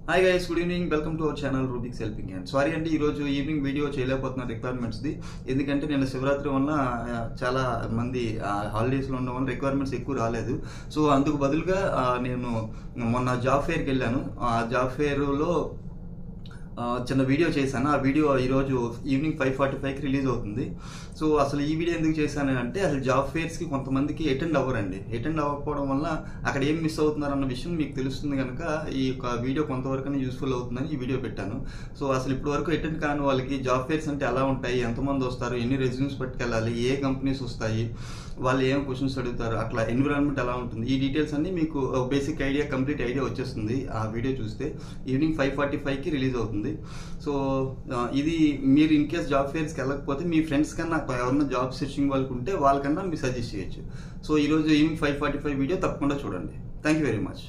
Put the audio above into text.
Hi guys, good evening. Welcome to our channel Rubik's helping hand. Sorry అండి, ఈరోజు evening video చేయలేకపోతున్నా రిక్వైర్మెంట్స్ది. ఎందుకంటే నేను శివరాత్రి వల్ల చాలా మంది హాలిడేస్లో ఉండడం వల్ల రిక్వైర్మెంట్స్ ఎక్కువ రాలేదు. సో అందుకు బదులుగా నేను మొన్న జాబ్ ఫేర్కి వెళ్ళాను. ఆ జాబ్ ఫేర్లో చిన్న వీడియో చేశాను. ఆ వీడియో ఈరోజు ఈవినింగ్ 5:45కి రిలీజ్ అవుతుంది. సో అసలు ఈ వీడియో ఎందుకు చేశాను అంటే, అసలు జాబ్ ఫేర్స్కి కొంతమందికి అటెండ్ అవ్వరండి. అటెండ్ అవ్వకపోవడం వల్ల అక్కడ ఏం మిస్ అవుతున్నారన్న విషయం మీకు తెలుస్తుంది కనుక ఈ యొక్క వీడియో కొంతవరకు యూస్ఫుల్ అవుతుందని ఈ వీడియో పెట్టాను. సో అసలు ఇప్పటి వరకు అటెండ్ కాని వాళ్ళకి జాబ్ ఫేర్స్ అంటే ఎలా ఉంటాయి, ఎంతమంది వస్తారు, ఎన్ని రెజ్యూమ్స్ పట్టుకెళ్ళాలి, ఏ కంపెనీస్ వస్తాయి, వాళ్ళు ఏం క్వశ్చన్స్ అడుగుతారు, అట్లా ఎన్విరాన్మెంట్ ఎలా ఉంటుంది, ఈ డీటెయిల్స్ అన్ని మీకు బేసిక్ ఐడియా, కంప్లీట్ ఐడియా వచ్చేస్తుంది ఆ వీడియో చూస్తే. ఈవినింగ్ 5:45కి రిలీజ్ అవుతుంది. సో ఇది మీరు ఇన్ కేస్ జాబ్ ఫేర్స్కి వెళ్ళకపోతే మీ ఫ్రెండ్స్ కన్నా ఎవరైనా జాబ్ సెర్చింగ్ వాళ్ళకి ఉంటే వాళ్ళకన్నా మీరు సజెస్ట్ చేయొచ్చు. సో ఈరోజు ఈవినింగ్ 5:45 వీడియో తప్పకుండా చూడండి. Thank you very much.